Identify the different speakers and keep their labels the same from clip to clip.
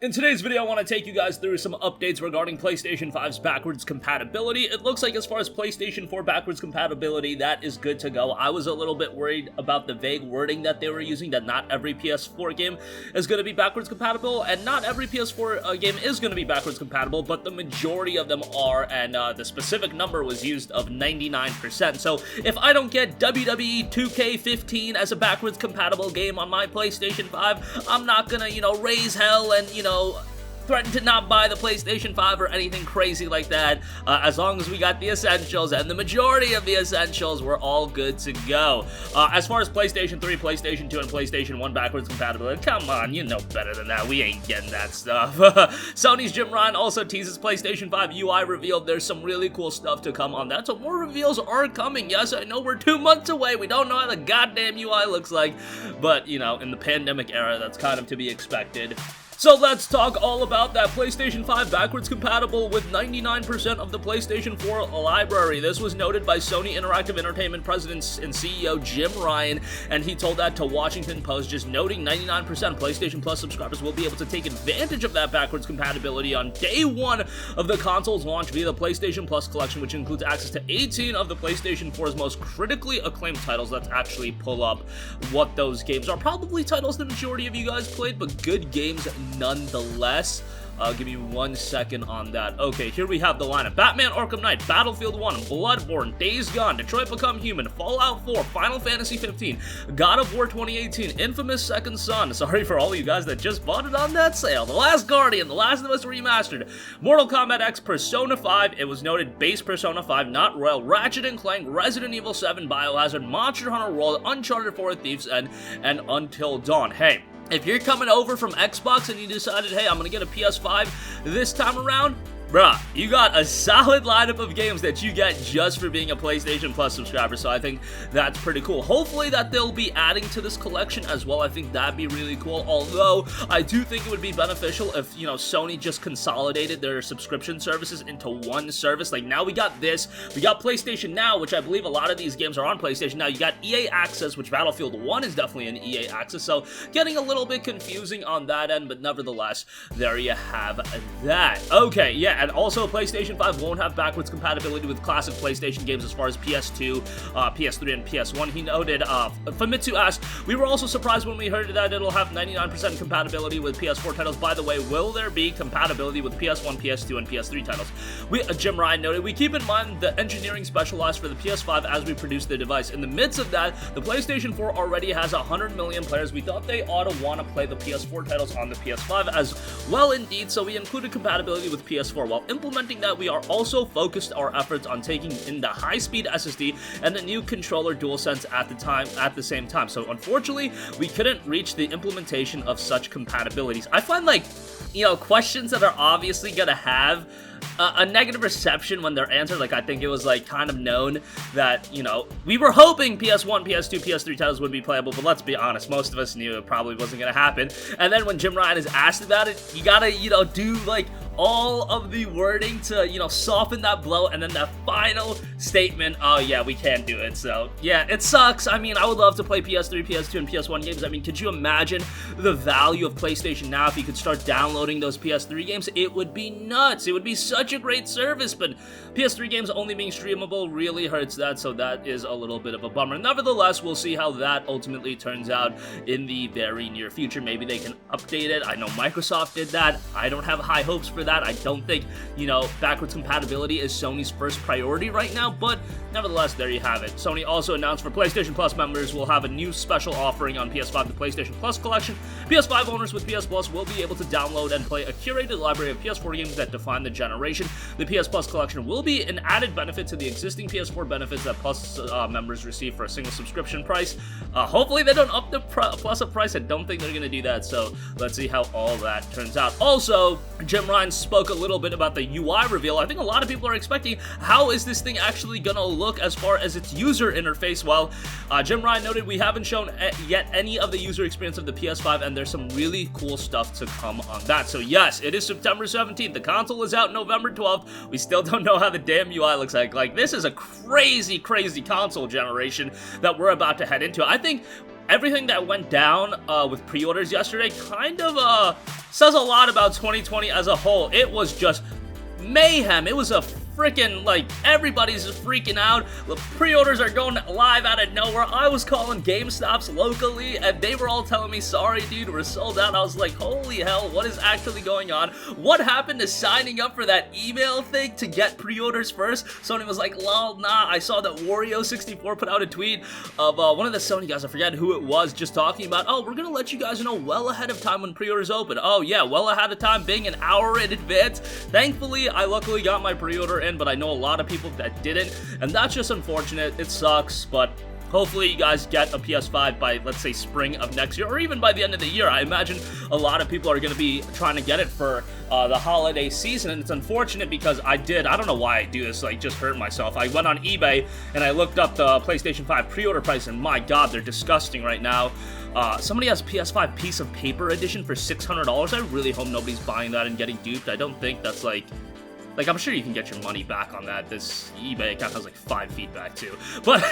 Speaker 1: In today's video, I want to take you guys through some updates regarding PlayStation 5's backwards compatibility. It looks like as far as PlayStation 4 backwards compatibility, that is good to go. I was a little bit worried about the vague wording that they were using, that not every PS4 game is going to be backwards compatible, and not every PS4 game is going to be backwards compatible, but the majority of them are, and the specific number was used of 99%. So if I don't get WWE 2K15 as a backwards compatible game on my PlayStation 5, I'm not gonna, raise hell and, threaten to not buy the PlayStation 5 or anything crazy like that. As long as we got the essentials, and the majority of the essentials, we're all good to go. As far as PlayStation 3, PlayStation 2, and PlayStation 1 backwards compatibility, come on, you know better than that. We ain't getting that stuff. Sony's Jim Ryan also teases PlayStation 5 UI Reveal. There's some really cool stuff to come on that, so more reveals are coming. Yes, I know we're 2 months away. We don't know how the goddamn UI looks like, but, in the pandemic era, that's kind of to be expected. So let's talk all about that. PlayStation 5 backwards compatible with 99% of the PlayStation 4 library. This was noted by Sony Interactive Entertainment President and CEO Jim Ryan, and he told that to Washington Post, just noting 99% of PlayStation Plus subscribers will be able to take advantage of that backwards compatibility on day one of the console's launch via the PlayStation Plus collection, which includes access to 18 of the PlayStation 4's most critically acclaimed titles. Let's actually pull up what those games are. Probably titles the majority of you guys played, but good games nonetheless. Give me 1 second on that. Okay, here we have the lineup. Batman Arkham Knight, Battlefield 1, Bloodborne, Days Gone, Detroit Become Human, Fallout 4, Final Fantasy 15, God of War 2018, Infamous Second Son. Sorry for all you guys that just bought it on that sale. The Last Guardian, The Last of Us Remastered, Mortal Kombat X, Persona 5. It was noted base Persona 5, not Royal, Ratchet & Clank, Resident Evil 7, Biohazard, Monster Hunter World, Uncharted 4, Thieves End, and Until Dawn. Hey, if you're coming over from Xbox and you decided, hey, I'm gonna get a PS5 this time around, bruh, you got a solid lineup of games that you get just for being a PlayStation Plus subscriber, so I think that's pretty cool. Hopefully that they'll be adding to this collection as well. I think that'd be really cool, although I do think it would be beneficial if, Sony just consolidated their subscription services into one service. Like, now we got this, we got PlayStation Now, which I believe a lot of these games are on PlayStation Now. You got EA Access, which Battlefield 1 is definitely an EA Access, so getting a little bit confusing on that end, but nevertheless, there you have that. Okay, yeah. And also, PlayStation 5 won't have backwards compatibility with classic PlayStation games as far as PS2, PS3, and PS1. He noted, Famitsu asked, we were also surprised when we heard that it'll have 99% compatibility with PS4 titles. By the way, will there be compatibility with PS1, PS2, and PS3 titles? Jim Ryan noted, we keep in mind the engineering specialized for the PS5 as we produce the device. In the midst of that, the PlayStation 4 already has 100 million players. We thought they ought to want to play the PS4 titles on the PS5 as well indeed, so we included compatibility with PS4. While implementing that, we are also focused our efforts on taking in the high-speed SSD and the new controller DualSense at the same time. So unfortunately, we couldn't reach the implementation of such compatibilities. I find, questions that are obviously gonna have a negative reception when they're answered. I think it was kind of known that, we were hoping PS1, PS2, PS3 titles would be playable, but let's be honest, most of us knew it probably wasn't gonna happen. And then when Jim Ryan is asked about it, you gotta, do all of the wording to, soften that blow, and then that final statement, oh yeah, we can't do it. So yeah, it sucks. I mean, I would love to play PS3, PS2, and PS1 games. I mean, could you imagine the value of PlayStation Now if you could start downloading those PS3 games? It would be nuts. It would be such a great service, but PS3 games only being streamable really hurts that, so that is a little bit of a bummer. Nevertheless, we'll see how that ultimately turns out in the very near future. Maybe they can update it. I know Microsoft did that. I don't have high hopes for that. I don't think, backwards compatibility is Sony's first priority right now, but nevertheless, there you have it. Sony also announced for PlayStation Plus members will have a new special offering on PS5, the PlayStation Plus collection. PS5 owners with PS Plus will be able to download and play a curated library of PS4 games that define the generation. The PS Plus collection will be an added benefit to the existing PS4 benefits that Plus members receive for a single subscription price. Hopefully they don't up the Plus up price. I don't think they're going to do that, so let's see how all that turns out. Also, Jim Ryan spoke a little bit about the UI reveal. I think a lot of people are expecting, how is this thing actually going to look as far as its user interface? Well, Jim Ryan noted, we haven't shown yet any of the user experience of the PS5, and there's some really cool stuff to come on that. So yes, it is September 17th. The console is out November 12th. We still don't know how the damn UI looks like. This is a crazy console generation that we're about to head into. I think everything that went down with pre-orders yesterday kind of says a lot about 2020 as a whole. It was just mayhem. It was a freaking, like, everybody's just freaking out. The pre-orders are going live out of nowhere. I was calling GameStops locally, and they were all telling me, sorry, dude, we're sold out. I was like, holy hell, what is actually going on? What happened to signing up for that email thing to get pre-orders first? Sony was like, lol, nah. I saw that Wario64 put out a tweet of one of the Sony guys, I forget who it was, just talking about, oh, we're gonna let you guys know well ahead of time when pre-orders open. Oh, yeah, well ahead of time, being an hour in advance. Thankfully, I luckily got my pre-order in, but I know a lot of people that didn't, and that's just unfortunate. It sucks, but hopefully you guys get a PS5 by, let's say, spring of next year, or even by the end of the year. I imagine a lot of people are going to be trying to get it for the holiday season, and it's unfortunate because I don't know why I do this, like, just hurt myself. I went on eBay, and I looked up the PlayStation 5 pre-order price, and my god, they're disgusting right now. Somebody has PS5 piece of paper edition for $600. I really hope nobody's buying that and getting duped. I don't think that's, like, I'm sure you can get your money back on that. This eBay account has like 5 feedback too. But,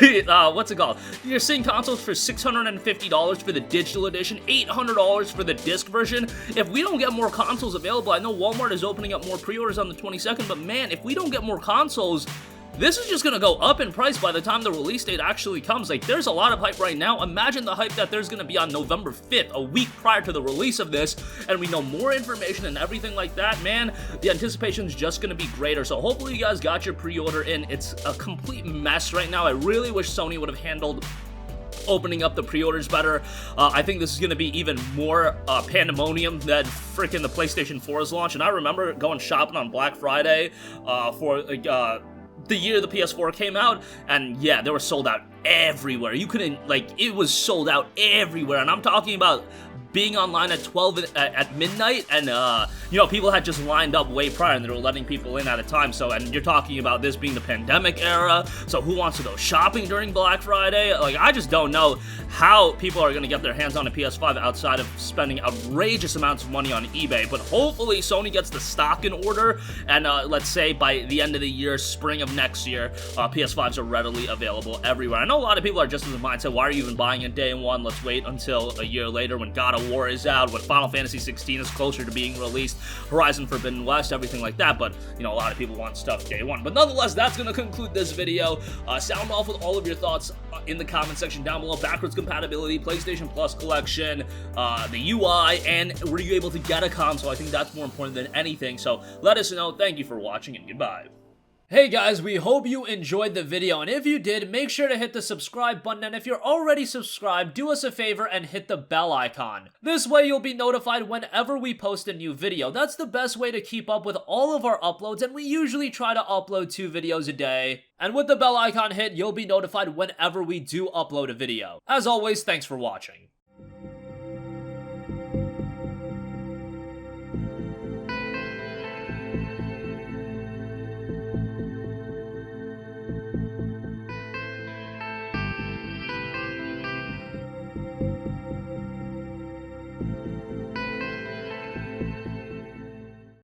Speaker 1: what's it called? You're seeing consoles for $650 for the digital edition, $800 for the disc version. If we don't get more consoles available, I know Walmart is opening up more pre-orders on the 22nd, but man, if we don't get more consoles, this is just gonna go up in price by the time the release date actually comes. Like, there's a lot of hype right now. Imagine the hype that there's gonna be on November 5th, a week prior to the release of this, and we know more information and everything like that. Man, the anticipation's just gonna be greater. So hopefully you guys got your pre-order in. It's a complete mess right now. I really wish Sony would have handled opening up the pre-orders better. I think this is going to be even more pandemonium than freaking the PlayStation 4's launch. And I remember going shopping on Black Friday for the year the PS4 came out, and yeah, they were sold out everywhere. You couldn't, like, it was sold out everywhere, and I'm talking about being online at 12 at midnight, and you know, people had just lined up way prior, and they were letting people in at a time. So, and you're talking about this being the pandemic era, so who wants to go shopping during Black Friday? Like, I just don't know how people are going to get their hands on a PS5 outside of spending outrageous amounts of money on eBay. But hopefully Sony gets the stock in order, and let's say by the end of the year, spring of next year, PS5s are readily available everywhere. I know a lot of people are just in the mindset, why are you even buying it day one? Let's wait until a year later when God of War is out, when Final Fantasy 16 is closer to being released, Horizon Forbidden West, everything like that. But, you know, a lot of people want stuff day one. But nonetheless, that's going to conclude this video. Sound off with all of your thoughts in the comment section down below. Backwards compatibility, PlayStation Plus collection, the UI, and were you able to get a console? I think that's more important than anything. So let us know. Thank you for watching, and goodbye. Hey guys, we hope you enjoyed the video, and if you did, make sure to hit the subscribe button, and if you're already subscribed, do us a favor and hit the bell icon. This way you'll be notified whenever we post a new video. That's the best way to keep up with all of our uploads, and we usually try to upload 2 videos a day. And with the bell icon hit, you'll be notified whenever we do upload a video. As always, thanks for watching.